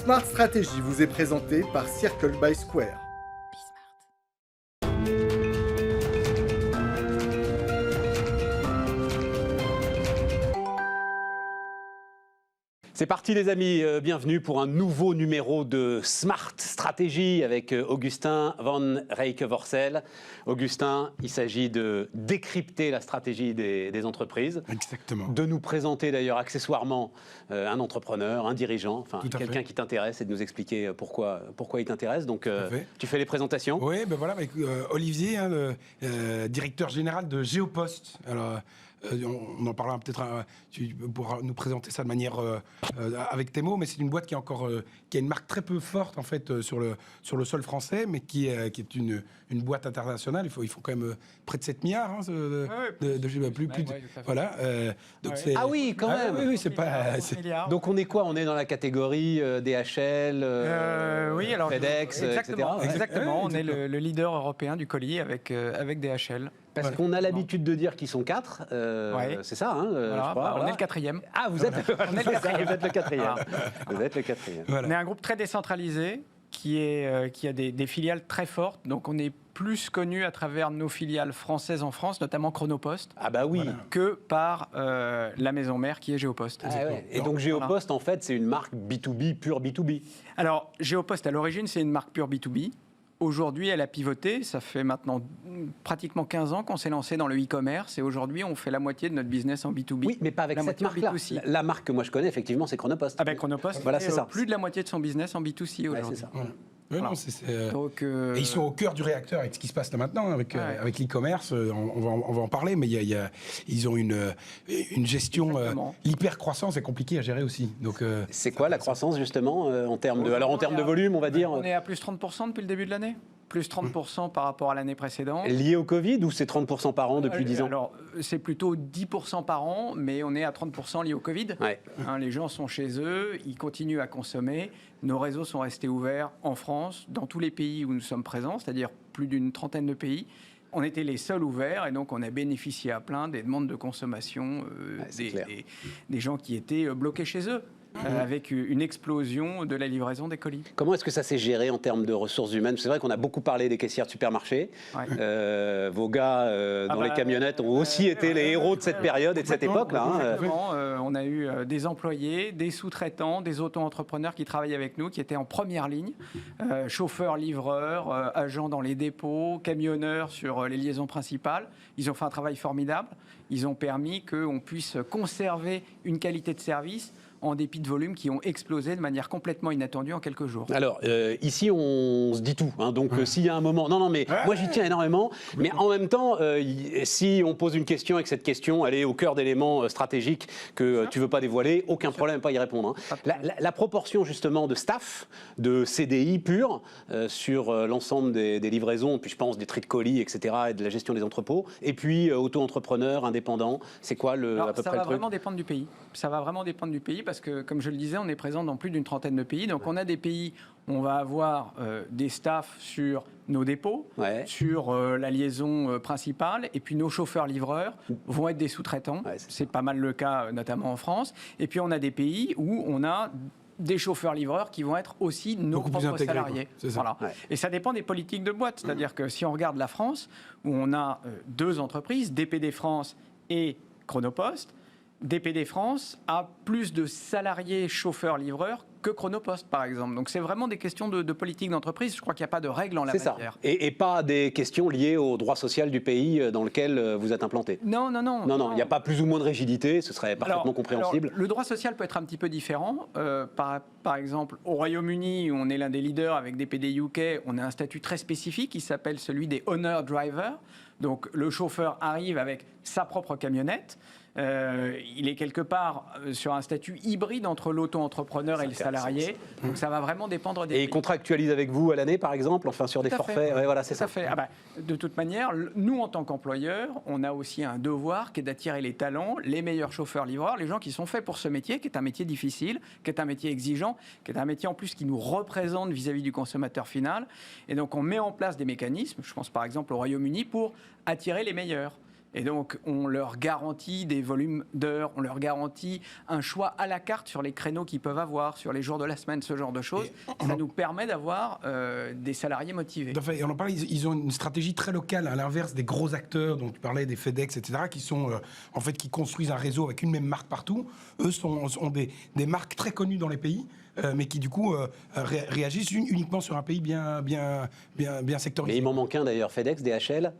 Smart Strategy vous est présenté par Circle by Square. C'est parti les amis, bienvenue pour un nouveau numéro de Smart Strategy avec Augustin van Rijkenvorsel. Augustin, il s'agit de décrypter la stratégie des entreprises. Exactement. De nous présenter d'ailleurs accessoirement un entrepreneur, un dirigeant, enfin quelqu'un qui t'intéresse et de nous expliquer pourquoi il t'intéresse. Donc tu fais les présentations. Oui, ben voilà, avec Olivier, le directeur général de Géopost. Alors, on en parlera peut-être, tu pourras nous présenter ça de manière avec tes mots, mais c'est une boîte qui a une marque très peu forte en fait sur le sol français, mais qui est une boîte internationale. Il faut quand même près de 7 milliards voilà. Donc c'est, ah oui, quand même. Oui, c'est pas. Donc on est quoi? On est dans la catégorie DHL, oui, alors, FedEx, exactement, etc. Exactement. On est le leader européen du colis avec DHL. Parce qu'on a l'habitude de dire qu'ils sont 4, c'est ça, hein, voilà, je crois, on est le 4e. Ah, vous êtes le 4e. Voilà. Vous êtes le 4e. Voilà. On est un groupe très décentralisé qui a des filiales très fortes. Donc on est plus connu à travers nos filiales françaises en France, notamment Chronopost, ah bah oui, que par la maison mère qui est Géopost. Ah ouais. Et donc Géopost, en fait, c'est une marque B2B, pure B2B. Alors Géopost, à l'origine, c'est une marque pure B2B. Aujourd'hui, elle a pivoté. Ça fait maintenant pratiquement 15 ans qu'on s'est lancé dans le e-commerce. Et aujourd'hui, on fait la moitié de notre business en B2B. Oui, mais pas avec cette marque-là. La marque que moi je connais, effectivement, c'est Chronopost. Avec Chronopost, voilà, c'est ça. Plus de la moitié de son business en B2C aujourd'hui. Ouais, c'est ça. Voilà. Oui, Voilà. non, Donc, et ils sont au cœur du réacteur avec ce qui se passe là maintenant, avec l'e-commerce. On va en parler, mais ils ont une gestion. L'hyper-croissance est compliquée à gérer aussi. Donc, c'est quoi la croissance, justement, en termes de volume, on va dire? On est à plus 30% depuis le début de l'année. Plus 30% par rapport à l'année précédente. Lié au Covid ou c'est 30% par an depuis 10 ans? Alors, c'est plutôt 10% par an, mais on est à 30% lié au Covid. Ouais. Les gens sont chez eux, ils continuent à consommer. Nos réseaux sont restés ouverts en France, dans tous les pays où nous sommes présents, c'est-à-dire plus d'une trentaine de pays. On était les seuls ouverts et donc on a bénéficié à plein des demandes de consommation des gens qui étaient bloqués chez eux. Avec une explosion de la livraison des colis. Comment est-ce que ça s'est géré en termes de ressources humaines? C'est vrai qu'on a beaucoup parlé des caissières de supermarchés. Ouais. Vos gars dans les camionnettes ont aussi été les héros de cette période et de cette époque-là. On a eu des employés, des sous-traitants, des auto-entrepreneurs qui travaillent avec nous, qui étaient en première ligne. Chauffeurs, livreurs, agents dans les dépôts, camionneurs sur les liaisons principales. Ils ont fait un travail formidable. Ils ont permis qu'on puisse conserver une qualité de service en dépit de volumes qui ont explosé de manière complètement inattendue en quelques jours. Alors, ici, on se dit tout. Donc, s'il y a un moment... Non, mais moi, j'y tiens énormément. Mais en même temps, si on pose une question et que cette question, elle est au cœur d'éléments stratégiques que tu ne veux pas dévoiler, aucun problème, pas y répondre. La proportion, justement, de staff, de CDI pur, sur l'ensemble des livraisons, puis je pense des tri de colis, etc., et de la gestion des entrepôts, et puis auto-entrepreneur, indépendant, c'est quoi à peu près le truc? Ça va vraiment dépendre du pays. Ça va vraiment dépendre du pays parce que, comme je le disais, on est présent dans plus d'une trentaine de pays. Donc, on a des pays où on va avoir des staffs sur nos dépôts, sur la liaison principale, et puis nos chauffeurs-livreurs vont être des sous-traitants. C'est pas mal le cas, notamment en France. Et puis, on a des pays où on a des chauffeurs-livreurs qui vont être aussi nos propres salariés. Voilà. Et ça dépend des politiques de boîte. C'est-à-dire que si on regarde la France, où on a deux entreprises, DPD France et Chronopost, DPD France a plus de salariés chauffeurs-livreurs que Chronopost, par exemple. Donc, c'est vraiment des questions de politique d'entreprise. Je crois qu'il n'y a pas de règles en la matière. Ça. Et pas des questions liées au droit social du pays dans lequel vous êtes implanté. Non. Il n'y a pas plus ou moins de rigidité, ce serait parfaitement compréhensible. Le droit social peut être un petit peu différent. Par exemple, au Royaume-Uni, où on est l'un des leaders avec DPD UK, on a un statut très spécifique qui s'appelle celui des owner drivers. Donc, le chauffeur arrive avec sa propre camionnette. Il est quelque part sur un statut hybride entre l'auto-entrepreneur et le salarié. Donc ça va vraiment dépendre des pays. Et il contractualise avec vous à l'année, par exemple, enfin sur des forfaits. Voilà, c'est ça. De toute manière, nous, en tant qu'employeurs, on a aussi un devoir qui est d'attirer les talents, les meilleurs chauffeurs-livreurs, les gens qui sont faits pour ce métier, qui est un métier difficile, qui est un métier exigeant, qui est un métier en plus qui nous représente vis-à-vis du consommateur final. Et donc on met en place des mécanismes, je pense par exemple au Royaume-Uni, pour attirer les meilleurs. Et donc, on leur garantit des volumes d'heures, on leur garantit un choix à la carte sur les créneaux qu'ils peuvent avoir, sur les jours de la semaine, ce genre de choses. Ça nous permet d'avoir des salariés motivés. Et on en parlait, ils ont une stratégie très locale, à l'inverse des gros acteurs dont tu parlais, des FedEx, etc., qui sont en fait qui construisent un réseau avec une même marque partout. Eux ont des marques très connues dans les pays. Mais qui du coup réagissent uniquement sur un pays bien sectorisé. Mais il m'en manque un d'ailleurs, FedEx, DHL.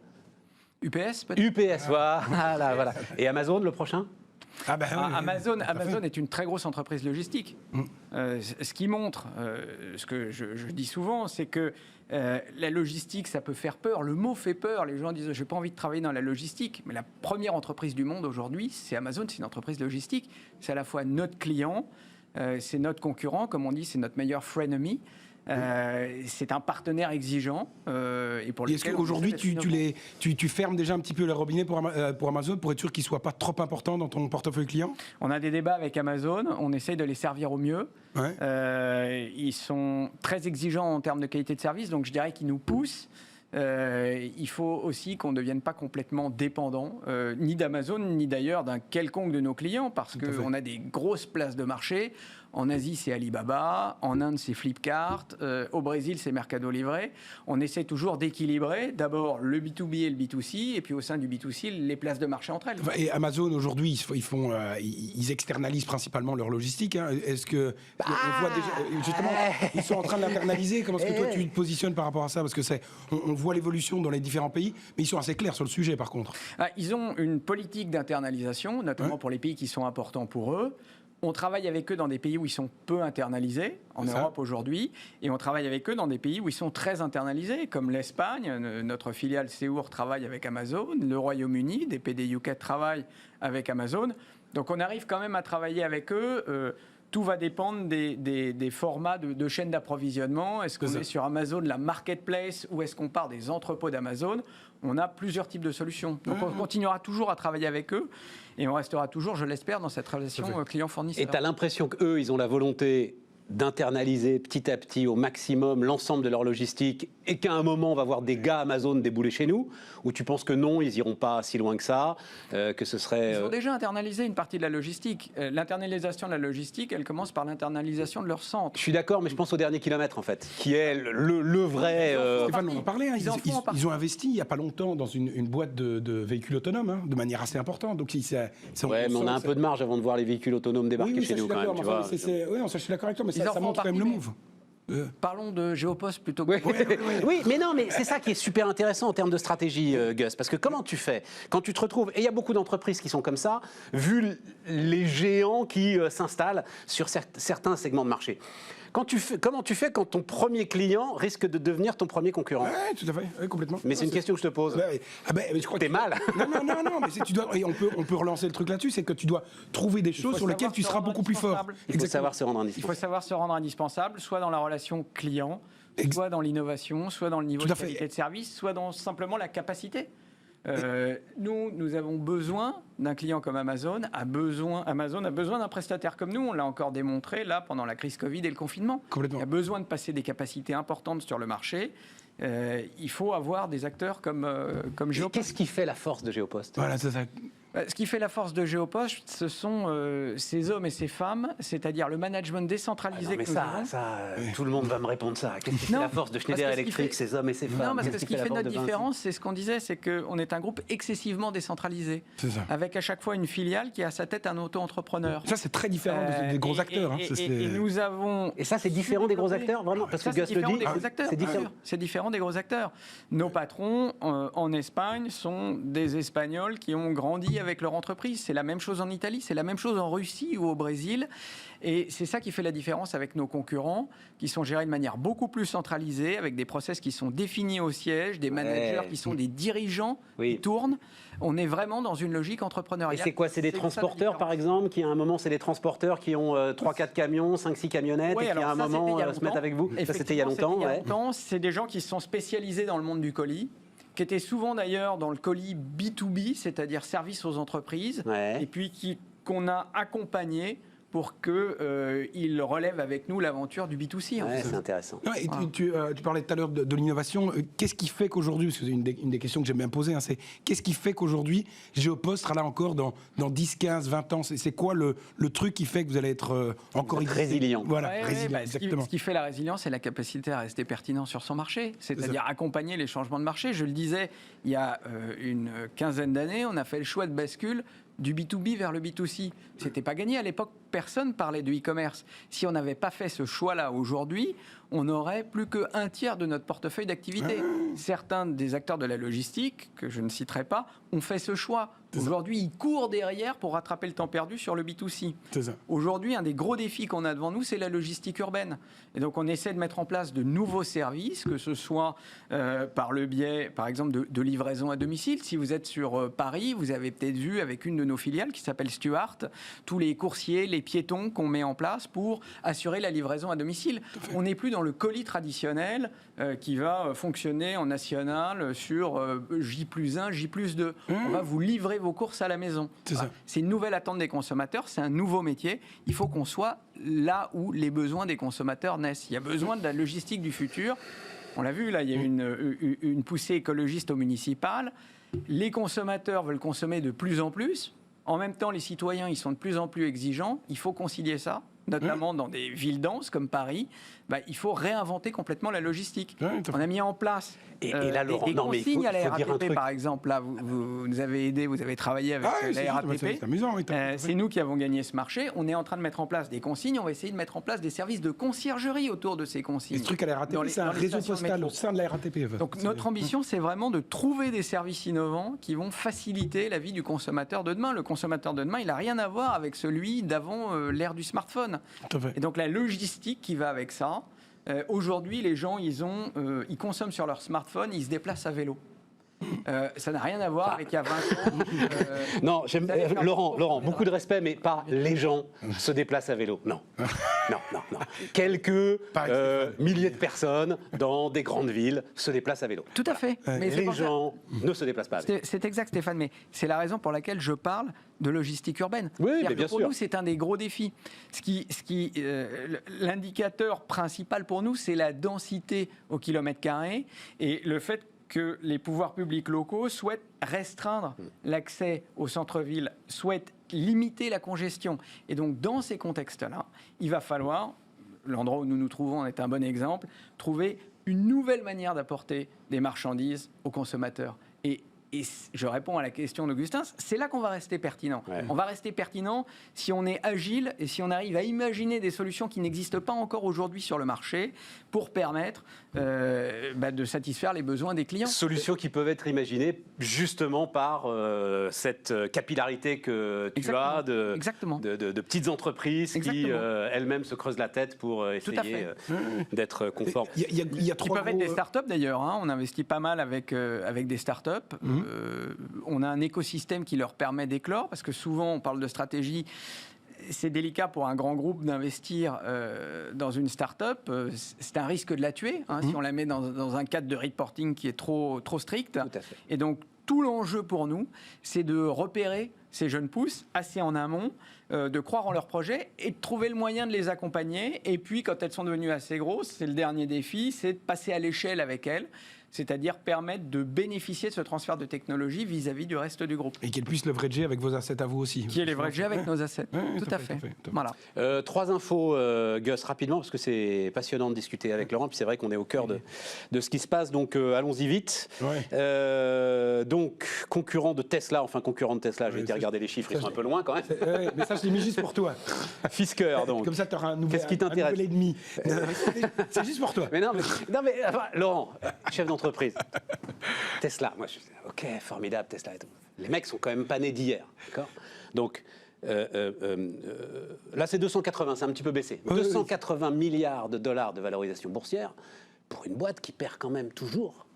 UPS peut-être. UPS, voilà. Et Amazon, le prochain? Amazon est une très grosse entreprise logistique. Ce qui montre, ce que je dis souvent, c'est que la logistique, ça peut faire peur. Le mot fait peur. Les gens disent « j'ai pas envie de travailler dans la logistique ». Mais la première entreprise du monde aujourd'hui, c'est Amazon, c'est une entreprise logistique. C'est à la fois notre client, c'est notre concurrent, comme on dit, c'est notre meilleur frenemy. C'est un partenaire exigeant. Et pour est-ce qu'aujourd'hui, tu fermes déjà un petit peu le robinet pour Amazon pour être sûr qu'il ne soit pas trop important dans ton portefeuille client? On a des débats avec Amazon. On essaye de les servir au mieux. Ouais. Ils sont très exigeants en termes de qualité de service, donc je dirais qu'ils nous poussent. Il faut aussi qu'on ne devienne pas complètement dépendant, ni d'Amazon, ni d'ailleurs d'un quelconque de nos clients, parce qu'on a des grosses places de marché. En Asie, c'est Alibaba. En Inde, c'est Flipkart. Au Brésil, c'est Mercado Libre. On essaie toujours d'équilibrer d'abord le B2B et le B2C, et puis au sein du B2C, les places de marché entre elles. Et Amazon, aujourd'hui, ils externalisent principalement leur logistique. Hein. Est-ce que on voit déjà, justement, ils sont en train de l'internaliser? Comment est-ce que toi, tu te positionnes par rapport à ça? Parce que on voit l'évolution dans les différents pays, mais ils sont assez clairs sur le sujet, par contre. Ils ont une politique d'internalisation, notamment pour les pays qui sont importants pour eux. On travaille avec eux dans des pays où ils sont peu internalisés, en Europe aujourd'hui, et on travaille avec eux dans des pays où ils sont très internalisés, comme l'Espagne. Notre filiale Seur travaille avec Amazon, le Royaume-Uni, DPD UK travaille avec Amazon. Donc on arrive quand même à travailler avec eux. Tout va dépendre des formats de chaînes d'approvisionnement. Est-ce qu'on est sur Amazon, la marketplace, ou est-ce qu'on part des entrepôts d'Amazon? On a plusieurs types de solutions. Donc on continuera toujours à travailler avec eux et on restera toujours, je l'espère, dans cette relation client-fournisseur. Et tu as l'impression qu'eux, ils ont la volonté d'internaliser petit à petit au maximum l'ensemble de leur logistique et qu'à un moment on va voir des gars Amazon débouler chez nous, ou tu penses que non, ils iront pas si loin que ça, que ce serait... Ils ont déjà internalisé une partie de la logistique. L'internalisation de la logistique, elle commence par l'internalisation de leur centre. Je suis d'accord, mais je pense au dernier kilomètre en fait, qui est le vrai... Stéphane, on en parlait, hein, ils ont investi il n'y a pas longtemps dans une boîte de véhicules autonomes, hein, de manière assez importante. Donc, mais on a un peu de marge avant de voir les véhicules autonomes débarquer chez nous quand même. Oui, je suis d'accord avec toi, mais ça montre quand même le move. Parlons de Géopost plutôt que... Oui, mais non, mais c'est ça qui est super intéressant en termes de stratégie, Gus. Parce que comment tu fais quand tu te retrouves, et il y a beaucoup d'entreprises qui sont comme ça, vu les géants qui s'installent sur certains segments de marché. Comment tu fais quand ton premier client risque de devenir ton premier concurrent? Oui, tout à fait, oui, complètement. Mais c'est une question que je te pose. Je crois que t'es mal. Non, mais tu dois, et on peut relancer le truc là-dessus, c'est que tu dois trouver des choses sur lesquelles tu seras beaucoup plus fort. Il faut savoir se rendre indispensable. Il faut savoir se rendre indispensable, soit dans la relation client, soit dans l'innovation, soit dans le niveau de qualité de service, soit dans simplement la capacité. Nous avons besoin d'un client comme Amazon. Amazon a besoin d'un prestataire comme nous. On l'a encore démontré là pendant la crise Covid et le confinement. Il a besoin de passer des capacités importantes sur le marché. Il faut avoir des acteurs comme Géopost. Qu'est-ce qui fait la force de Géopost? Voilà, c'est ça. Ce qui fait la force de Géopost, ce sont ces hommes et ces femmes, c'est-à-dire le management décentralisé que nous avons. Tout le monde va me répondre ça. Qu'est-ce qui fait la force de Schneider Electric, ces hommes et ces femmes? Non, parce que ce qui fait notre différence, c'est ce qu'on disait, c'est qu'on est un groupe excessivement décentralisé, avec à chaque fois une filiale qui a à sa tête un auto-entrepreneur. Ça, c'est très différent des gros acteurs. Et nous avons... Et ça, c'est différent des gros acteurs, vraiment? Parce que Gus le dit, c'est différent des gros acteurs. Nos patrons en Espagne sont des Espagnols qui ont grandi avec leur entreprise. C'est la même chose en Italie, c'est la même chose en Russie ou au Brésil. Et c'est ça qui fait la différence avec nos concurrents, qui sont gérés de manière beaucoup plus centralisée, avec des process qui sont définis au siège, des managers qui sont des dirigeants qui tournent. On est vraiment dans une logique entrepreneuriale. Et c'est quoi? C'est des transporteurs, par exemple, qui à un moment, c'est des transporteurs qui ont 3-4 camions, 5-6 camionnettes, et qui à un moment se mettent avec vous? Ça, c'était il y a longtemps. C'est des gens qui se sont spécialisés dans le monde du colis, qui étaient souvent d'ailleurs dans le colis B2B, c'est-à-dire service aux entreprises, et puis qu'on a accompagné pour qu'ils relèvent avec nous l'aventure du B2C. Ouais, c'est intéressant. Ouais, et tu parlais tout à l'heure de l'innovation. Qu'est-ce qui fait qu'aujourd'hui, parce que c'est une des questions que j'aime bien poser, c'est qu'est-ce qui fait qu'aujourd'hui, Géopost sera là encore dans 10, 15, 20 ans? C'est quoi le truc qui fait que vous allez être encore résilient? Voilà, résilient, exactement. Ce qui fait la résilience, c'est la capacité à rester pertinent sur son marché, c'est-à-dire accompagner les changements de marché. Je le disais, il y a une quinzaine d'années, on a fait le choix de bascule du B2B vers le B2C. C'était pas gagné. À l'époque, personne parlait de e-commerce. Si on n'avait pas fait ce choix-là aujourd'hui, on n'aurait plus qu'un tiers de notre portefeuille d'activité. Certains des acteurs de la logistique, que je ne citerai pas, ont fait ce choix. Aujourd'hui, ils courent derrière pour rattraper le temps perdu sur le B2C. Aujourd'hui, un des gros défis qu'on a devant nous, c'est la logistique urbaine. Et donc, on essaie de mettre en place de nouveaux services, que ce soit par le biais, par exemple, de livraison à domicile. Si vous êtes sur Paris, vous avez peut-être vu avec une de nos filiales qui s'appelle Stuart, tous les coursiers, les piétons qu'on met en place pour assurer la livraison à domicile. On n'est plus dans le colis traditionnel qui va fonctionner en national sur J+1, J+2. On va vous livrer vos courses à la maison. C'est une nouvelle attente des consommateurs, c'est un nouveau métier. Il faut qu'on soit là où les besoins des consommateurs naissent. Il y a besoin de la logistique du futur. On l'a vu, là, il y a une poussée écologiste au municipal. Les consommateurs veulent consommer de plus en plus. En même temps, les citoyens, ils sont de plus en plus exigeants. Il faut concilier ça, notamment dans des villes denses comme Paris. Il faut réinventer complètement la logistique. On a mis en place et là, Laurent, des consignes à la RATP, par exemple. Là, vous nous avez aidé, vous avez travaillé avec la RATP. C'est amusant. C'est nous qui avons gagné ce marché. On est en train de mettre en place des consignes. On va essayer de mettre en place des services de conciergerie autour de ces consignes. Et ce truc à la RATP, c'est un réseau postal au sein de la RATP. Donc notre ambition, c'est vraiment de trouver des services innovants qui vont faciliter la vie du consommateur de demain. Le consommateur de demain, il n'a rien à voir avec celui d'avant l'ère du smartphone. Et donc la logistique qui va avec ça. Aujourd'hui, les gens, ils consomment sur leur smartphone, ils se déplacent à vélo. Ça n'a rien à voir avec il y a 20 ans. Non, Laurent, beaucoup de respect, mais pas les gens se déplacent à vélo. Non. Quelques milliers de personnes dans des grandes villes se déplacent à vélo. Tout à fait. Mais les gens ne se déplacent pas à vélo. C'est exact, Stéphane, mais c'est la raison pour laquelle je parle de logistique urbaine. Oui, mais bien sûr. Pour nous, c'est un des gros défis. L'indicateur principal pour nous, c'est la densité au kilomètre carré et le fait que les pouvoirs publics locaux souhaitent restreindre l'accès au centre-ville, souhaitent limiter la congestion. Et donc, dans ces contextes-là, il va falloir, l'endroit où nous nous trouvons en est un bon exemple, trouver une nouvelle manière d'apporter des marchandises aux consommateurs. Et je réponds à la question d'Augustin, c'est là qu'on va rester pertinent. On va rester pertinent si on est agile et si on arrive à imaginer des solutions qui n'existent pas encore aujourd'hui sur le marché pour permettre de satisfaire les besoins des clients. Solutions qui peuvent être imaginées justement par cette capillarité que tu as de petites entreprises qui elles-mêmes se creusent la tête pour essayer d'être conformes. Il y a qui peuvent être des startups d'ailleurs. On investit pas mal avec des startups. On a un écosystème qui leur permet d'éclore, parce que souvent on parle de stratégie, c'est délicat pour un grand groupe d'investir dans une start-up. C'est un risque de la tuer si on la met dans un cadre de reporting qui est trop strict. Et donc tout l'enjeu pour nous, c'est de repérer ces jeunes pousses assez en amont, de croire en leur projet et de trouver le moyen de les accompagner. Et puis quand elles sont devenues assez grosses, c'est le dernier défi, c'est de passer à l'échelle avec elles. C'est-à-dire permettre de bénéficier de ce transfert de technologie vis-à-vis du reste du groupe. Et qu'elle puisse leverager avec vos assets à vous aussi. Qui est leverager avec nos assets. Tout à fait. Voilà. 3 infos, Gus, rapidement, parce que c'est passionnant de discuter avec Laurent, puis c'est vrai qu'on est au cœur de ce qui se passe, donc allons-y vite. Donc, concurrent de Tesla, j'ai été regarder les chiffres, ils sont un peu loin quand même. Mais ça, je l'ai mis juste pour toi. Fisker, donc. Comme ça, tu auras un nouvel ennemi. C'est juste pour toi. Mais non, mais Laurent, chef d'entreprise. Tesla, moi je dis ok, formidable Tesla et tout. Les mecs sont quand même pas nés d'hier, d'accord. Donc là c'est 280, c'est un petit peu baissé. 280 milliards de dollars de valorisation boursière pour une boîte qui perd quand même toujours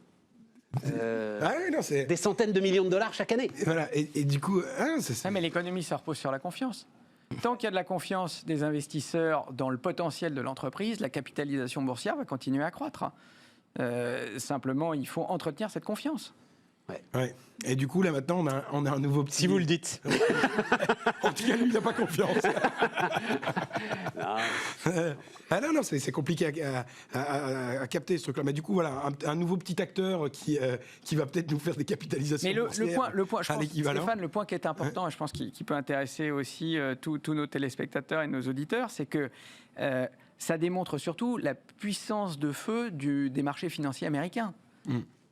des centaines de millions de dollars chaque année. Et voilà, et du coup, mais l'économie ça repose sur la confiance. Tant qu'il y a de la confiance des investisseurs dans le potentiel de l'entreprise, la capitalisation boursière va continuer à croître. Simplement, il faut entretenir cette confiance. Ouais. Et du coup, là, maintenant, on a un nouveau petit... Si vous le dites. En tout cas, lui, il n'a pas confiance. Ah non, c'est compliqué à capter, ce truc-là. Mais du coup, voilà, un nouveau petit acteur qui va peut-être nous faire des capitalisations boursières. Le point, je pense, Stéphane, le point qui est important, et je pense qu'il peut intéresser aussi tous nos téléspectateurs et nos auditeurs, c'est que ça démontre surtout la puissance de feu des marchés financiers américains.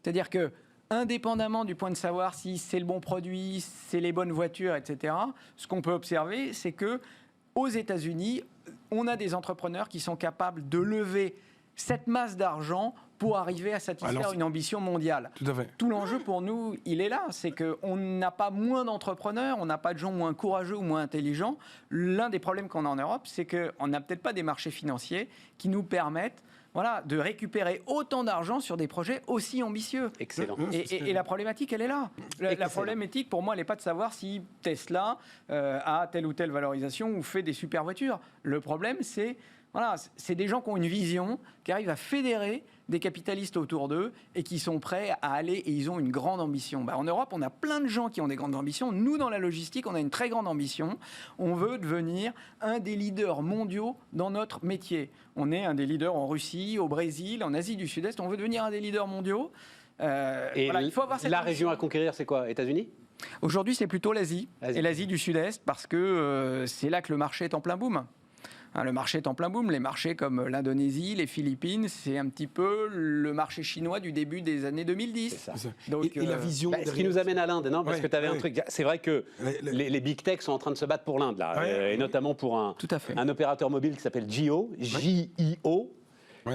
C'est-à-dire que indépendamment du point de savoir si c'est le bon produit, c'est les bonnes voitures, etc., ce qu'on peut observer, c'est que aux États-Unis, on a des entrepreneurs qui sont capables de lever cette masse d'argent pour arriver à satisfaire une ambition mondiale. Tout à fait. Tout l'enjeu pour nous, il est là, c'est qu'on n'a pas moins d'entrepreneurs, on n'a pas de gens moins courageux ou moins intelligents. L'un des problèmes qu'on a en Europe, c'est qu'on n'a peut-être pas des marchés financiers qui nous permettent de récupérer autant d'argent sur des projets aussi ambitieux. Excellent. Et la problématique, elle est là. La problématique, pour moi, elle n'est pas de savoir si Tesla a telle ou telle valorisation ou fait des super voitures. Le problème, c'est des gens qui ont une vision, qui arrivent à fédérer des capitalistes autour d'eux et qui sont prêts à aller, et ils ont une grande ambition. En Europe, on a plein de gens qui ont des grandes ambitions. Nous, dans la logistique, on a une très grande ambition. On veut devenir un des leaders mondiaux dans notre métier. On est un des leaders en Russie, au Brésil, en Asie du Sud-Est. On veut devenir un des leaders mondiaux. Il faut avoir la région à conquérir, c'est quoi? États-Unis? Aujourd'hui, c'est plutôt l'Asie et l'Asie du Sud-Est, parce que c'est là que le marché est en plein boom. Le marché est en plein boom. Les marchés comme l'Indonésie, les Philippines, c'est un petit peu le marché chinois du début des années 2010. C'est ça. Donc, et la vision... ce qui nous amène à l'Inde, non? Parce que tu avais un truc... C'est vrai que les big tech sont en train de se battre pour l'Inde, là. Et notamment pour un opérateur mobile qui s'appelle Jio, J-I-O,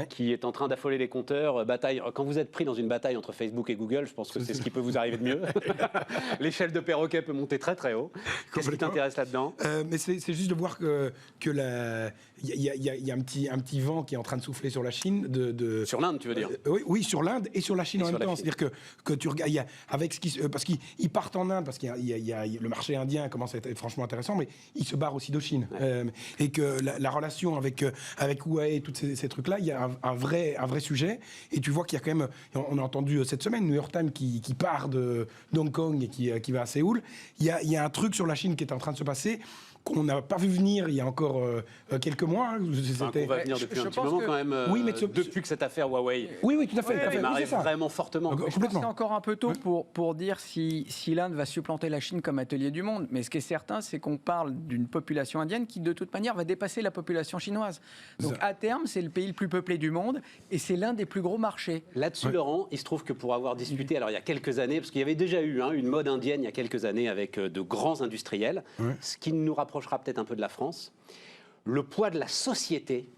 qui est en train d'affoler les compteurs. Quand vous êtes pris dans une bataille entre Facebook et Google, je pense que c'est ce qui peut vous arriver de mieux. L'échelle de perroquet peut monter très très haut. Qu'est-ce qui t'intéresse là-dedans? Mais c'est juste de voir que y a un petit vent qui est en train de souffler sur la Chine. Sur l'Inde, tu veux dire? Oui, sur l'Inde et sur la Chine en même temps. C'est-à-dire que tu regardes, avec parce qu'ils partent en Inde, parce qu'il y a le marché indien commence à être franchement intéressant, mais ils se barrent aussi de Chine. Et que la relation avec Huawei et tous ces trucs-là, il y a un vrai sujet. Et tu vois qu'il y a quand même, on a entendu cette semaine, New York Times qui part d'Hong Kong et qui va à Séoul. Il y a un truc sur la Chine qui est en train de se passer qu'on n'a pas vu venir il y a encore quelques mois. Qu'on va venir depuis un petit moment quand même, depuis que cette affaire Huawei tout à fait, démarrait vraiment fortement. Je pense que c'est encore un peu tôt pour dire si l'Inde va supplanter la Chine comme atelier du monde. Mais ce qui est certain, c'est qu'on parle d'une population indienne qui, de toute manière, va dépasser la population chinoise. Donc, à terme, c'est le pays le plus peuplé du monde et c'est l'un des plus gros marchés. Là-dessus, Laurent, il se trouve que pour avoir discuté, alors il y a quelques années, parce qu'il y avait déjà eu une mode indienne il y a quelques années avec de grands industriels, ce qui nous rapprochera peut-être un peu de la France, le poids de la société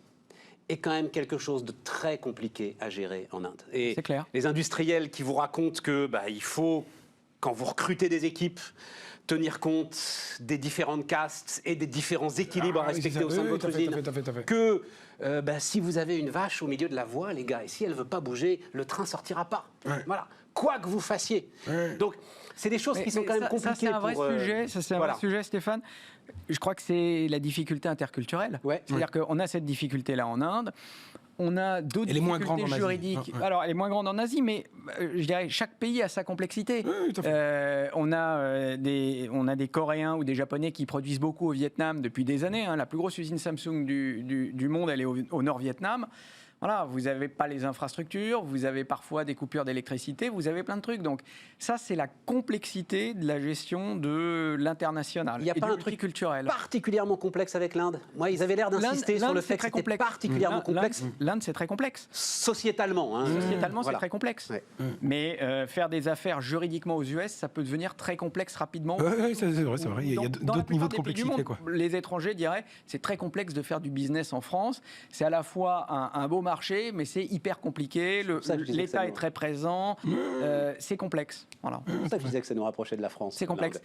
est quand même quelque chose de très compliqué à gérer en Inde. Et c'est clair. Les industriels qui vous racontent que il faut, quand vous recrutez des équipes, tenir compte des différentes castes et des différents équilibres à respecter au sein de votre usine. Que si vous avez une vache au milieu de la voie, les gars, et si elle ne veut pas bouger, le train ne sortira pas. Voilà. Quoi que vous fassiez. Donc, c'est des choses qui sont quand même compliquées. Ça, c'est un vrai sujet. C'est un vrai sujet, Stéphane. Je crois que c'est la difficulté interculturelle. C'est-à-dire qu'on a cette difficulté-là en Inde. On a d'autres difficultés juridiques. Alors, elle est moins grande en Asie, mais je dirais chaque pays a sa complexité. On a des Coréens ou des Japonais qui produisent beaucoup au Vietnam depuis des années. La plus grosse usine Samsung du monde, elle est au Nord-Vietnam. Voilà, vous n'avez pas les infrastructures, vous avez parfois des coupures d'électricité, vous avez plein de trucs. Donc ça, c'est la complexité de la gestion de l'international. Il n'y a pas un truc culturel particulièrement complexe avec l'Inde? Moi, ils avaient l'air d'insister sur le fait que c'était particulièrement complexe. L'Inde, c'est très complexe. Sociétalement. Sociétalement, c'est très complexe. Mais faire des affaires juridiquement aux US, ça peut devenir très complexe rapidement. Oui, c'est vrai. Il y a d'autres niveaux de complexité. Les étrangers diraient, c'est très complexe de faire du business en France. C'est à la fois un beau marché, mais c'est hyper compliqué. L'État est très présent. C'est complexe. Voilà. C'est pour ça que je disais que ça nous rapprochait de la France. C'est complexe.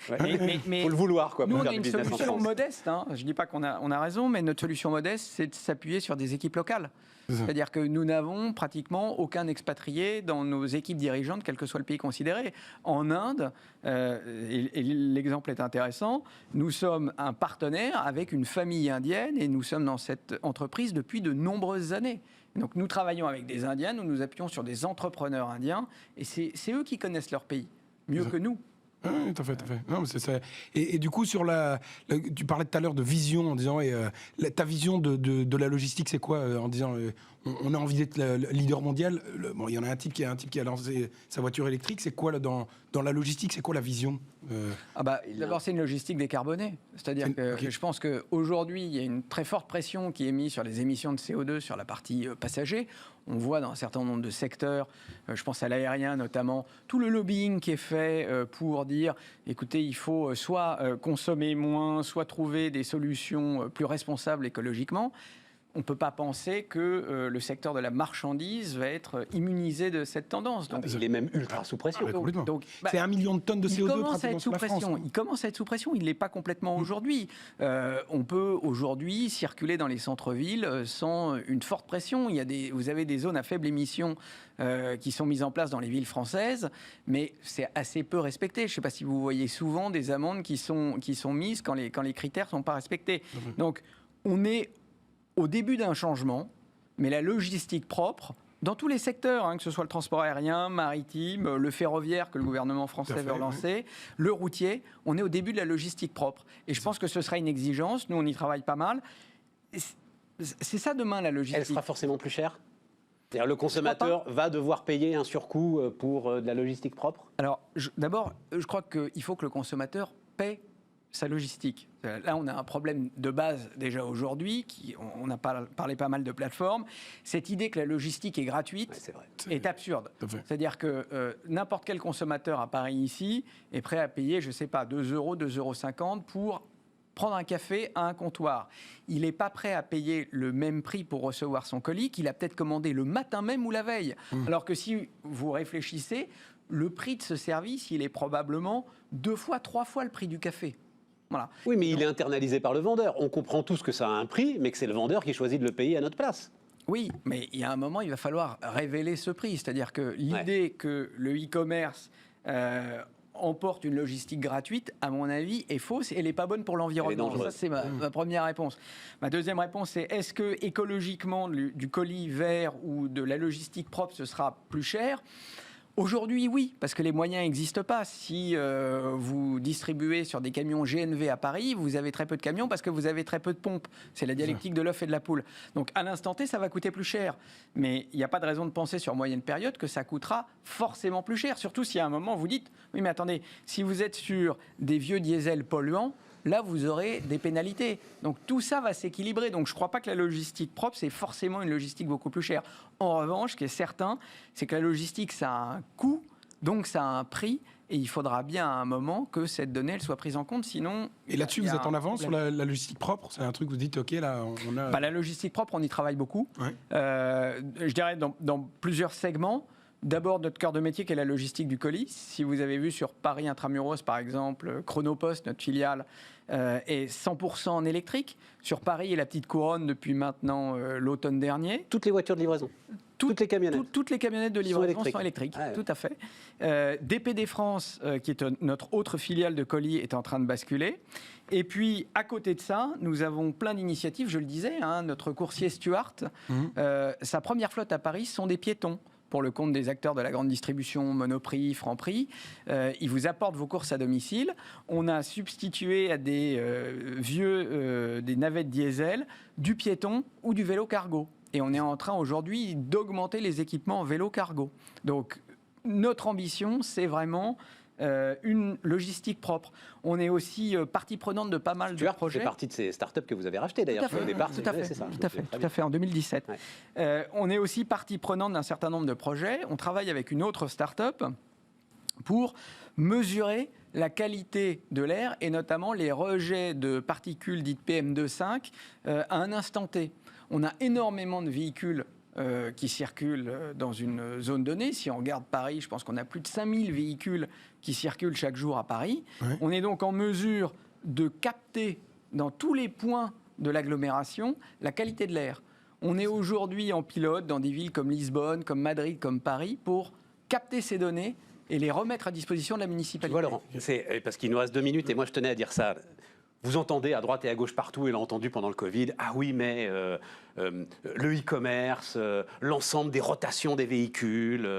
Mais faut le vouloir, quoi. Nous, pour on faire a une du business solution en France. modeste. Je ne dis pas qu'on a raison, mais notre solution modeste, c'est de s'appuyer sur des équipes locales. C'est-à-dire que nous n'avons pratiquement aucun expatrié dans nos équipes dirigeantes, quel que soit le pays considéré. En Inde, et l'exemple est intéressant, nous sommes un partenaire avec une famille indienne et nous sommes dans cette entreprise depuis de nombreuses années. Donc nous travaillons avec des Indiens, nous nous appuyons sur des entrepreneurs indiens et c'est eux qui connaissent leur pays. mieux que nous. Oui, tout à fait, tout à fait. Non, mais c'est ça. Et du coup, tu parlais tout à l'heure de vision en disant, ta vision de la logistique, c'est quoi en disant, on a envie d'être le leader mondial. Bon, il y en a un type qui a lancé sa voiture électrique. C'est quoi là, dans la logistique, c'est quoi la vision D'abord, c'est une logistique décarbonée. C'est-à-dire que je pense qu'aujourd'hui, il y a une très forte pression qui est mise sur les émissions de CO2 sur la partie passager. On voit dans un certain nombre de secteurs, je pense à l'aérien notamment, tout le lobbying qui est fait pour dire, écoutez, il faut soit consommer moins, soit trouver des solutions plus responsables écologiquement. On ne peut pas penser que le secteur de la marchandise va être immunisé de cette tendance. Donc, il est même ultra sous pression. C'est 1 million de tonnes de CO2 pratiquement sur la France. Il commence à être sous pression. Il ne l'est pas complètement aujourd'hui. On peut aujourd'hui circuler dans les centres-villes sans une forte pression. Vous avez des zones à faible émission qui sont mises en place dans les villes françaises, mais c'est assez peu respecté. Je ne sais pas si vous voyez souvent des amendes qui sont mises quand les critères ne sont pas respectés. Donc, on est au début d'un changement, mais la logistique propre, dans tous les secteurs, que ce soit le transport aérien, maritime, le ferroviaire que le gouvernement français veut relancer, le routier, on est au début de la logistique propre. Et je pense que ce sera une exigence. Nous, on y travaille pas mal. C'est ça demain, la logistique. Elle sera forcément plus chère ? C'est-à-dire le consommateur va devoir payer un surcoût pour de la logistique propre ? Alors, d'abord, je crois qu'il faut que le consommateur paie sa logistique. Là, on a un problème de base déjà aujourd'hui, on a parlé pas mal de plateformes. Cette idée que la logistique est gratuite est absurde. C'est-à-dire que n'importe quel consommateur à Paris ici est prêt à payer, je ne sais pas, 2 €, 2,50 € pour prendre un café à un comptoir. Il n'est pas prêt à payer le même prix pour recevoir son colis qu'il a peut-être commandé le matin même ou la veille. Alors que si vous réfléchissez, le prix de ce service, il est probablement 2 fois, 3 fois le prix du café. Voilà. Oui, mais il est internalisé par le vendeur. On comprend tous que ça a un prix, mais que c'est le vendeur qui choisit de le payer à notre place. Oui, mais il y a un moment, il va falloir révéler ce prix. C'est-à-dire que l'idée que le e-commerce emporte une logistique gratuite, à mon avis, est fausse et elle n'est pas bonne pour l'environnement. Ça, c'est ma première réponse. Ma deuxième réponse, c'est est-ce que écologiquement, du colis vert ou de la logistique propre, ce sera plus cher ? Aujourd'hui, oui, parce que les moyens n'existent pas. Si vous distribuez sur des camions GNV à Paris, vous avez très peu de camions parce que vous avez très peu de pompes. C'est la dialectique de l'œuf et de la poule. Donc, à l'instant T, ça va coûter plus cher. Mais il n'y a pas de raison de penser sur moyenne période que ça coûtera forcément plus cher. Surtout si à un moment, vous dites, oui, mais attendez, si vous êtes sur des vieux diesels polluants, là, vous aurez des pénalités. Donc, tout ça va s'équilibrer. Donc, je ne crois pas que la logistique propre, c'est forcément une logistique beaucoup plus chère. En revanche, ce qui est certain, c'est que la logistique, ça a un coût, donc ça a un prix, et il faudra bien à un moment que cette donnée, elle soit prise en compte, sinon... Et là-dessus, vous êtes en avance sur la logistique propre ? C'est un truc, vous dites, OK, là, on a... La logistique propre, on y travaille beaucoup. Je dirais dans plusieurs segments. D'abord, notre cœur de métier qui est la logistique du colis. Si vous avez vu sur Paris Intramuros, par exemple, Chronopost, notre filiale, est 100% en électrique. Sur Paris et la Petite Couronne depuis maintenant l'automne dernier. Toutes les voitures de livraison, toutes les camionnettes. Toutes les camionnettes de livraison sont électriques, tout à fait. DPD France, qui est notre autre filiale de colis, est en train de basculer. Et puis, à côté de ça, nous avons plein d'initiatives. Je le disais, notre coursier Stuart, sa première flotte à Paris sont des piétons. Pour le compte des acteurs de la grande distribution, Monoprix, Franprix. Ils vous apportent vos courses à domicile. On a substitué à des des navettes diesel, du piéton ou du vélo cargo. Et on est en train aujourd'hui d'augmenter les équipements vélo cargo. Donc, notre ambition, c'est vraiment une logistique propre. On est aussi partie prenante de pas mal de projets. C'est partie de ces startups que vous avez rachetées d'ailleurs. Tout à fait, en 2017. On est aussi partie prenante d'un certain nombre de projets. On travaille avec une autre startup pour mesurer la qualité de l'air et notamment les rejets de particules dites PM2,5 à un instant T. On a énormément de véhicules qui circulent dans une zone donnée. Si on regarde Paris, je pense qu'on a plus de 5000 véhicules qui circulent chaque jour à Paris. On est donc en mesure de capter dans tous les points de l'agglomération la qualité de l'air. On est aujourd'hui en pilote dans des villes comme Lisbonne, comme Madrid, comme Paris, pour capter ces données et les remettre à disposition de la municipalité. Voilà, Laurent, parce qu'il nous reste 2 minutes et moi je tenais à dire ça. Vous entendez à droite et à gauche partout, et l'a entendu pendant le Covid, ah oui, mais le e-commerce, l'ensemble des rotations des véhicules,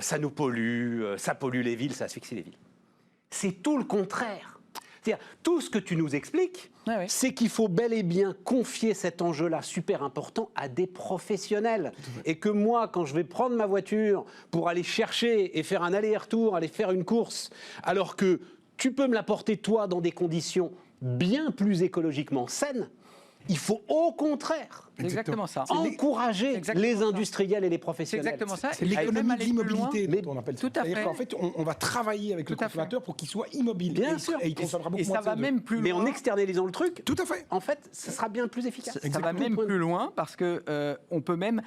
ça nous pollue, ça pollue les villes, ça asphyxie les villes. c'est tout le contraire. C'est-à-dire, tout ce que tu nous expliques, Ouais. c'est qu'il faut bel et bien confier cet enjeu-là super important à des professionnels. Et que moi, quand je vais prendre ma voiture pour aller chercher et faire un aller-retour, aller faire une course, alors que tu peux me l'apporter toi dans des conditions bien plus écologiquement saines, il faut au contraire Exactement ça. encourager Exactement les ça. industriels et les C'est professionnels. exactement ça. C'est Et même l'économie aller de plus loin. l'immobilité dont on appelle ça. Tout à C'est-à-dire fait. qu'en fait, on va travailler avec le Tout à fait. consommateur pour qu'il soit immobile. Bien et sûr. Et il consommera beaucoup Et moins ça de va CO2. même plus Mais loin. en externalisant le truc, Tout à fait. en fait, ce sera bien plus efficace. Ça va même plus loin parce que on peut même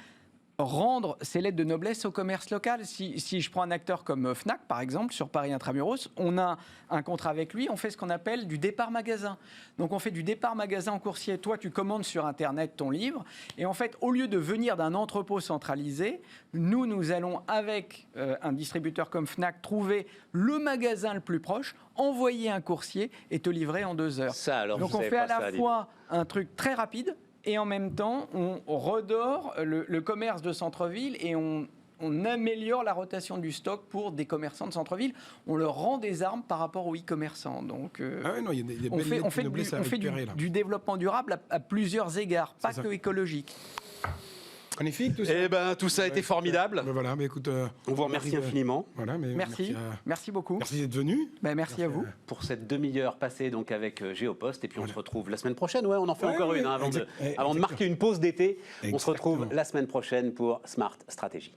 rendre ces lettres de noblesse au commerce local. Si je prends un acteur comme Fnac, par exemple, sur Paris Intramuros, on a un contrat avec lui, on fait ce qu'on appelle du départ magasin. Donc on fait du départ magasin en coursier. Toi, tu commandes sur Internet ton livre, et en fait, au lieu de venir d'un entrepôt centralisé, nous allons, avec un distributeur comme Fnac, trouver le magasin le plus proche, envoyer un coursier et te livrer en 2 heures. Ça, alors, Donc je on savais fait pas à la ça, dis fois un truc très rapide, et en même temps, on redore le commerce de centre-ville et on améliore la rotation du stock pour des commerçants de centre-ville. On leur rend des armes par rapport aux e-commerçants. Donc, Ah ouais, non, il y a des on belles fait, lettres on fait de noblesse à on fait récupérer, là. du développement durable à plusieurs égards, pas C'est ça. que écologique. Magnifique, tout ça. Eh ben, tout ça a été formidable. Ben voilà, mais écoute, On vous remercie arrive, infiniment Voilà, mais Merci, merci beaucoup. Merci d'être venu. Ben, merci à vous. pour cette demi-heure passée donc avec Géopost. Et puis on se retrouve la semaine prochaine. Ouais, on en fait encore une hein, avant, avant de marquer une pause d'été. On se retrouve Exactement. la semaine prochaine pour Smart Stratégie.